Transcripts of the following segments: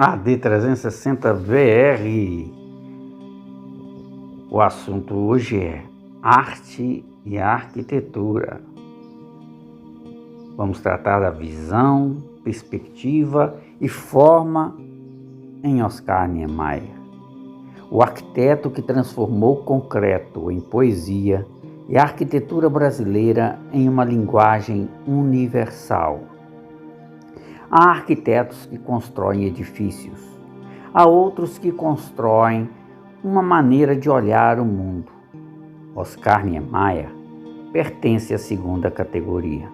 AD 360 VR. O assunto hoje é arte e arquitetura. Vamos tratar da visão, perspectiva e forma em Oscar Niemeyer, o arquiteto que transformou o concreto em poesia e a arquitetura brasileira em uma linguagem universal. Há arquitetos que constroem edifícios, há outros que constroem uma maneira de olhar o mundo. Oscar Niemeyer pertence à segunda categoria.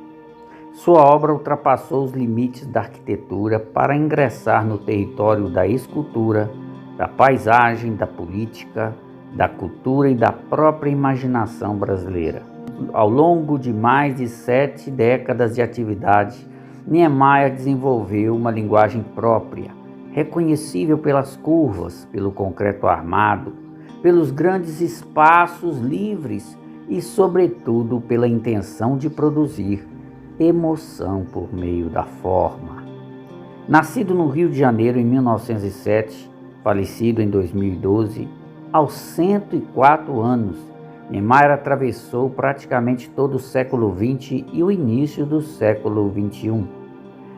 Sua obra ultrapassou os limites da arquitetura para ingressar no território da escultura, da paisagem, da política, da cultura e da própria imaginação brasileira. Ao longo de mais de 7 décadas de atividade, Niemeyer desenvolveu uma linguagem própria, reconhecível pelas curvas, pelo concreto armado, pelos grandes espaços livres e, sobretudo, pela intenção de produzir emoção por meio da forma. Nascido no Rio de Janeiro em 1907, falecido em 2012, aos 104 anos, Niemeyer atravessou praticamente todo o século XX e o início do século XXI.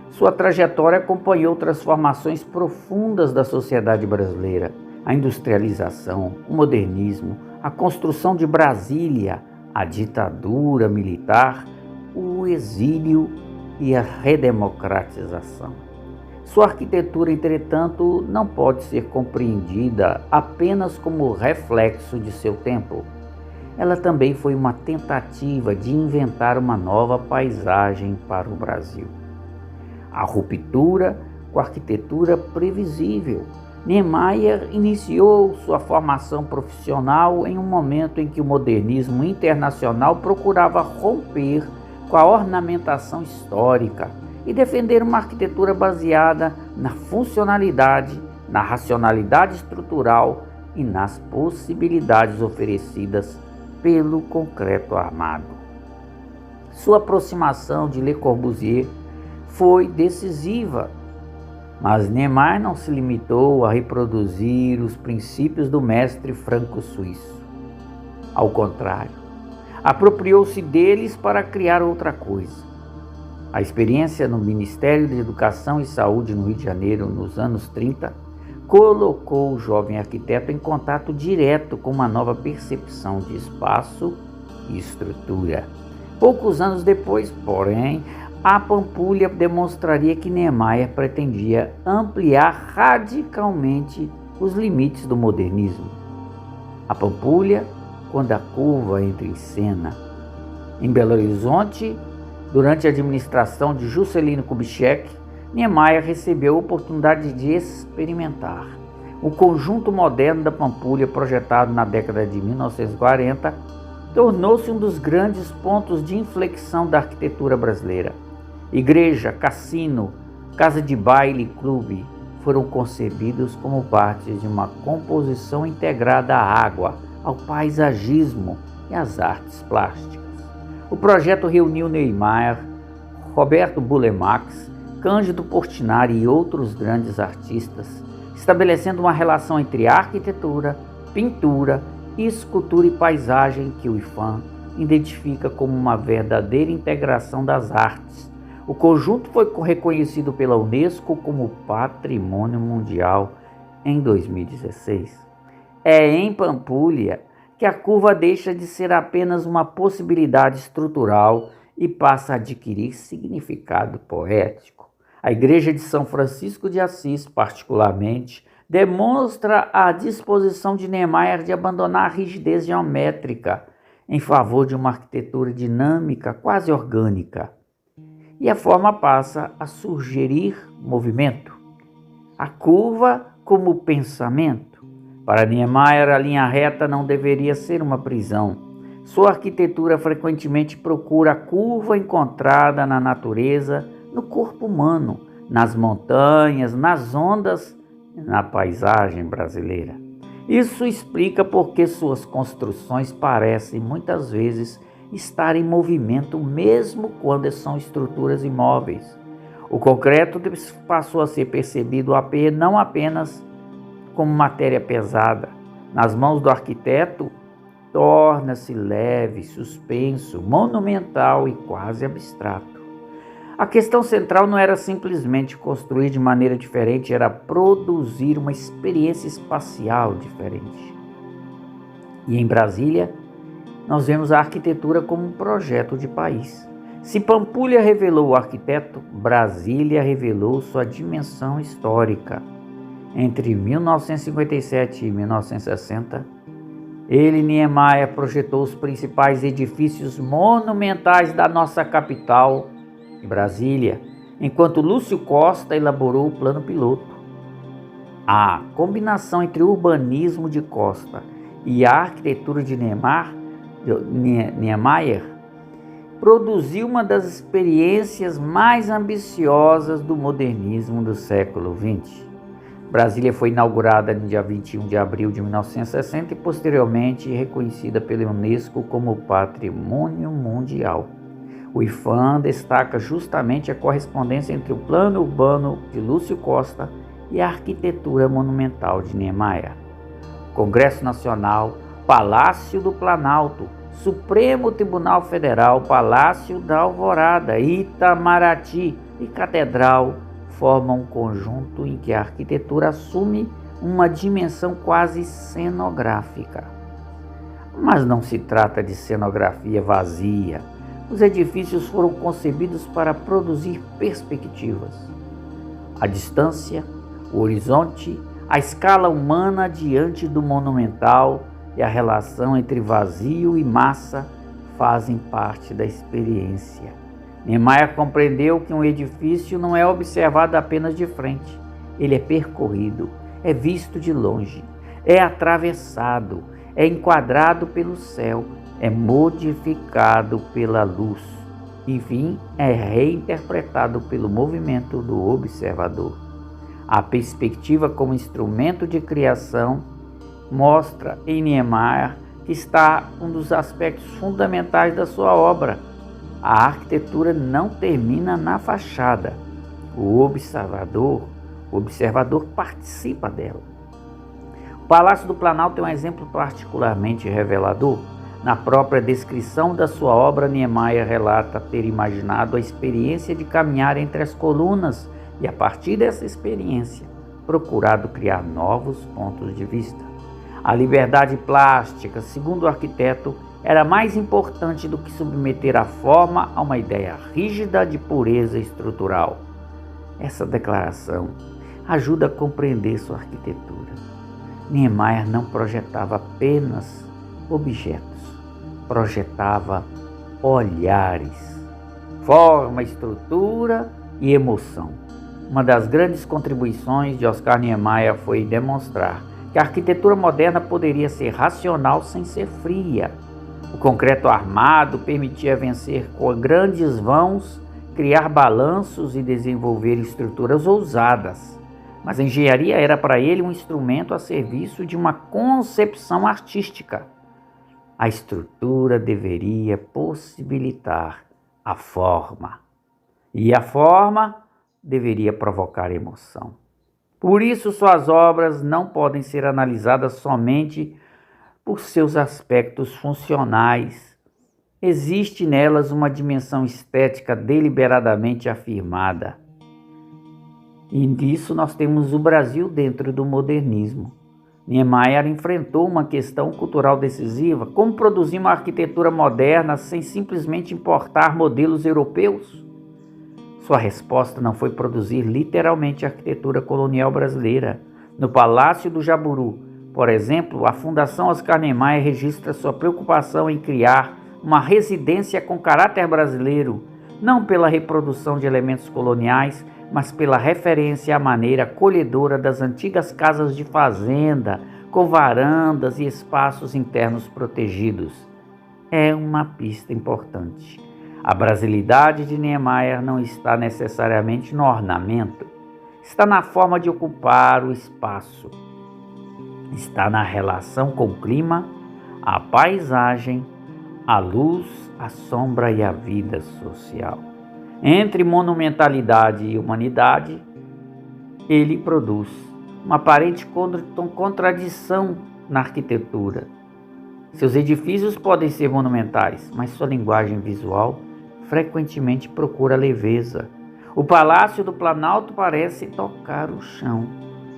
Sua trajetória acompanhou transformações profundas da sociedade brasileira, a industrialização, o modernismo, a construção de Brasília, a ditadura militar, o exílio e a redemocratização. Sua arquitetura, entretanto, não pode ser compreendida apenas como reflexo de seu tempo. Ela também foi uma tentativa de inventar uma nova paisagem para o Brasil. A ruptura com a arquitetura previsível. Niemeyer iniciou sua formação profissional em um momento em que o modernismo internacional procurava romper com a ornamentação histórica e defender uma arquitetura baseada na funcionalidade, na racionalidade estrutural e nas possibilidades oferecidas pelo concreto armado. Sua aproximação de Le Corbusier foi decisiva, mas Niemeyer não se limitou a reproduzir os princípios do mestre franco-suíço. Ao contrário, apropriou-se deles para criar outra coisa. A experiência no Ministério de Educação e Saúde no Rio de Janeiro nos anos 30 colocou o jovem arquiteto em contato direto com uma nova percepção de espaço e estrutura. Poucos anos depois, porém, a Pampulha demonstraria que Niemeyer pretendia ampliar radicalmente os limites do modernismo. A Pampulha, quando a curva entra em cena. Em Belo Horizonte, durante a administração de Juscelino Kubitschek, Niemeyer recebeu a oportunidade de experimentar. O conjunto moderno da Pampulha, projetado na década de 1940, tornou-se um dos grandes pontos de inflexão da arquitetura brasileira. Igreja, cassino, casa de baile e clube foram concebidos como parte de uma composição integrada à água, ao paisagismo e às artes plásticas. O projeto reuniu Niemeyer, Roberto Bulemax, Cândido Portinari e outros grandes artistas, estabelecendo uma relação entre arquitetura, pintura, escultura e paisagem que o IPHAN identifica como uma verdadeira integração das artes. O conjunto foi reconhecido pela Unesco como Patrimônio Mundial em 2016. É em Pampulha que a curva deixa de ser apenas uma possibilidade estrutural e passa a adquirir significado poético. A Igreja de São Francisco de Assis, particularmente, demonstra a disposição de Niemeyer de abandonar a rigidez geométrica em favor de uma arquitetura dinâmica, quase orgânica. E a forma passa a sugerir movimento. A curva como pensamento. Para Niemeyer, a linha reta não deveria ser uma prisão. Sua arquitetura frequentemente procura a curva encontrada na natureza, no corpo humano, nas montanhas, nas ondas e na paisagem brasileira. Isso explica por que suas construções parecem muitas vezes estar em movimento mesmo quando são estruturas imóveis. O concreto passou a ser percebido não apenas como matéria pesada. Nas mãos do arquiteto, torna-se leve, suspenso, monumental e quase abstrato. A questão central não era simplesmente construir de maneira diferente, era produzir uma experiência espacial diferente. E em Brasília, nós vemos a arquitetura como um projeto de país. Se Pampulha revelou o arquiteto, Brasília revelou sua dimensão histórica. Entre 1957 e 1960, ele, Niemeyer, projetou os principais edifícios monumentais da nossa capital, Brasília, enquanto Lúcio Costa elaborou o plano piloto. A combinação entre o urbanismo de Costa e a arquitetura de Niemeyer produziu uma das experiências mais ambiciosas do modernismo do século XX. Brasília foi inaugurada no dia 21 de abril de 1960 e posteriormente reconhecida pela Unesco como Patrimônio Mundial. O IPHAN destaca justamente a correspondência entre o plano urbano de Lúcio Costa e a arquitetura monumental de Niemeyer. Congresso Nacional, Palácio do Planalto, Supremo Tribunal Federal, Palácio da Alvorada, Itamaraty e Catedral formam um conjunto em que a arquitetura assume uma dimensão quase cenográfica. Mas não se trata de cenografia vazia. Os edifícios foram concebidos para produzir perspectivas. A distância, o horizonte, a escala humana diante do monumental e a relação entre vazio e massa fazem parte da experiência. Niemeyer compreendeu que um edifício não é observado apenas de frente, ele é percorrido, é visto de longe, é atravessado, é enquadrado pelo céu, é modificado pela luz, enfim, é reinterpretado pelo movimento do observador. A perspectiva como instrumento de criação mostra em Niemeyer que está um dos aspectos fundamentais da sua obra. A arquitetura não termina na fachada. O observador participa dela. O Palácio do Planalto é um exemplo particularmente revelador. Na própria descrição da sua obra, Niemeyer relata ter imaginado a experiência de caminhar entre as colunas e, a partir dessa experiência, procurado criar novos pontos de vista. A liberdade plástica, segundo o arquiteto, era mais importante do que submeter a forma a uma ideia rígida de pureza estrutural. Essa declaração ajuda a compreender sua arquitetura. Niemeyer não projetava apenas objetos, projetava olhares, forma, estrutura e emoção. Uma das grandes contribuições de Oscar Niemeyer foi demonstrar que a arquitetura moderna poderia ser racional sem ser fria. O concreto armado permitia vencer com grandes vãos, criar balanços e desenvolver estruturas ousadas. Mas a engenharia era para ele um instrumento a serviço de uma concepção artística. A estrutura deveria possibilitar a forma, e a forma deveria provocar emoção. Por isso, suas obras não podem ser analisadas somente por seus aspectos funcionais. Existe nelas uma dimensão estética deliberadamente afirmada. E nisso nós temos o Brasil dentro do modernismo. Niemeyer enfrentou uma questão cultural decisiva: como produzir uma arquitetura moderna sem simplesmente importar modelos europeus? Sua resposta não foi produzir literalmente a arquitetura colonial brasileira. No Palácio do Jaburu, por exemplo, a Fundação Oscar Niemeyer registra sua preocupação em criar uma residência com caráter brasileiro, não pela reprodução de elementos coloniais, mas pela referência à maneira acolhedora das antigas casas de fazenda, com varandas e espaços internos protegidos. É uma pista importante. A brasilidade de Niemeyer não está necessariamente no ornamento, está na forma de ocupar o espaço. Está na relação com o clima, a paisagem, a luz, a sombra e a vida social. Entre monumentalidade e humanidade, ele produz uma aparente contradição na arquitetura. Seus edifícios podem ser monumentais, mas sua linguagem visual frequentemente procura leveza. O Palácio do Planalto parece tocar o chão.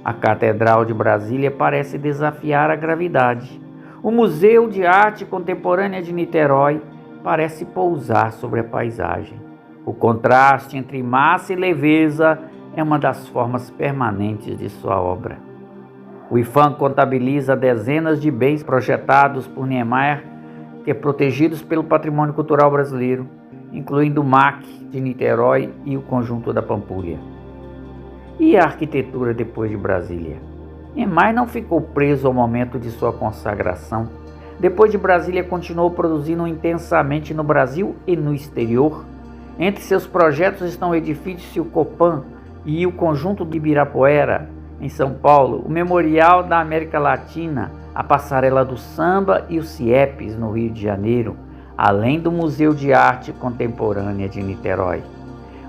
A Catedral de Brasília parece desafiar a gravidade. O Museu de Arte Contemporânea de Niterói parece pousar sobre a paisagem. O contraste entre massa e leveza é uma das formas permanentes de sua obra. O IPHAN contabiliza dezenas de bens projetados por Niemeyer, protegidos pelo patrimônio cultural brasileiro, incluindo o MAC de Niterói e o conjunto da Pampulha. E a arquitetura depois de Brasília? Niemeyer não ficou preso ao momento de sua consagração. Depois de Brasília, continuou produzindo intensamente no Brasil e no exterior. Entre seus projetos estão o edifício Copan e o conjunto de Ibirapuera, em São Paulo, o Memorial da América Latina, a Passarela do Samba e o CIEPS, no Rio de Janeiro, além do Museu de Arte Contemporânea de Niterói.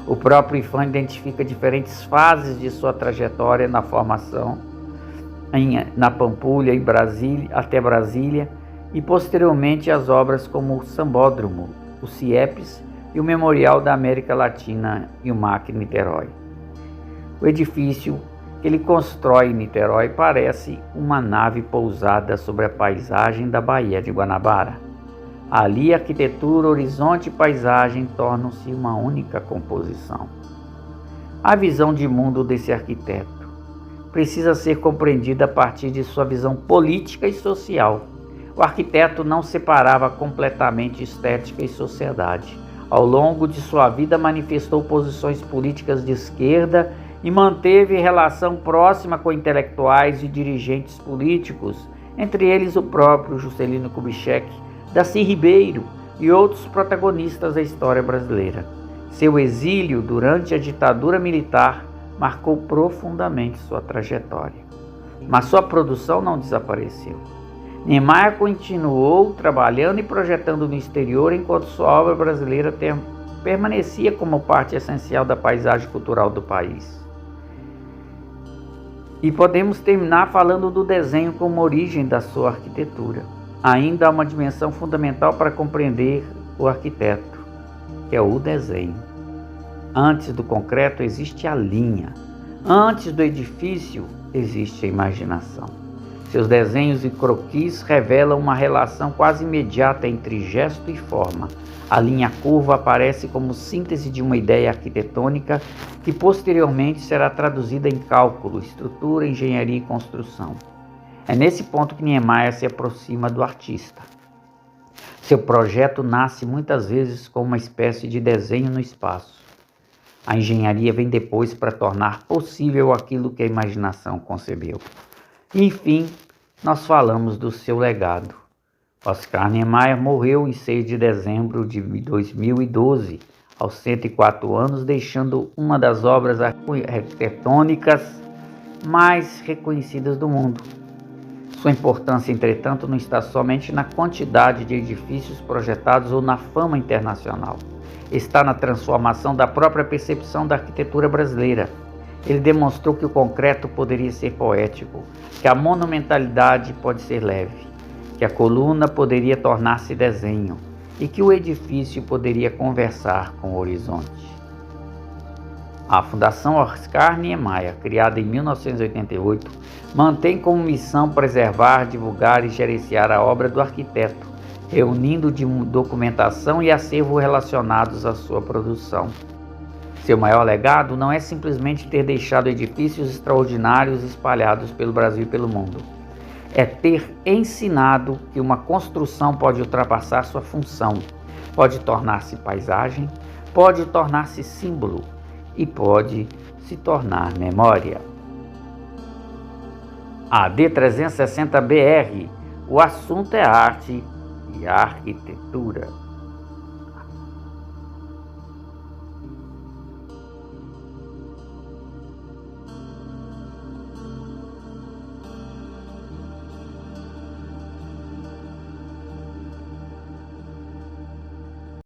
O próprio IPHAN identifica diferentes fases de sua trajetória na formação na Pampulha e Brasília, até Brasília, e posteriormente as obras como o Sambódromo, o CIEPS e o Memorial da América Latina e o MAC Niterói. O edifício que ele constrói em Niterói parece uma nave pousada sobre a paisagem da Baía de Guanabara. Ali, arquitetura, horizonte e paisagem tornam-se uma única composição. A visão de mundo desse arquiteto precisa ser compreendida a partir de sua visão política e social. O arquiteto não separava completamente estética e sociedade. Ao longo de sua vida, manifestou posições políticas de esquerda e manteve relação próxima com intelectuais e dirigentes políticos, entre eles o próprio Juscelino Kubitschek, Darcy Ribeiro e outros protagonistas da história brasileira. Seu exílio durante a ditadura militar marcou profundamente sua trajetória. Mas sua produção não desapareceu. Niemeyer continuou trabalhando e projetando no exterior, enquanto sua obra brasileira permanecia como parte essencial da paisagem cultural do país. E podemos terminar falando do desenho como origem da sua arquitetura. Ainda há uma dimensão fundamental para compreender o arquiteto, que é o desenho. Antes do concreto existe a linha. Antes do edifício existe a imaginação. Seus desenhos e croquis revelam uma relação quase imediata entre gesto e forma. A linha curva aparece como síntese de uma ideia arquitetônica que posteriormente será traduzida em cálculo, estrutura, engenharia e construção. É nesse ponto que Niemeyer se aproxima do artista. Seu projeto nasce muitas vezes como uma espécie de desenho no espaço. A engenharia vem depois para tornar possível aquilo que a imaginação concebeu. Enfim, nós falamos do seu legado. Oscar Niemeyer morreu em 6 de dezembro de 2012, aos 104 anos, deixando uma das obras arquitetônicas mais reconhecidas do mundo. Sua importância, entretanto, não está somente na quantidade de edifícios projetados ou na fama internacional. Está na transformação da própria percepção da arquitetura brasileira. Ele demonstrou que o concreto poderia ser poético, que a monumentalidade pode ser leve, que a coluna poderia tornar-se desenho e que o edifício poderia conversar com o horizonte. A Fundação Oscar Niemeyer, criada em 1988, mantém como missão preservar, divulgar e gerenciar a obra do arquiteto, reunindo documentação e acervo relacionados à sua produção. Seu maior legado não é simplesmente ter deixado edifícios extraordinários espalhados pelo Brasil e pelo mundo. É ter ensinado que uma construção pode ultrapassar sua função, pode tornar-se paisagem, pode tornar-se símbolo e pode se tornar memória. AD 360BR, o assunto é arte e arquitetura.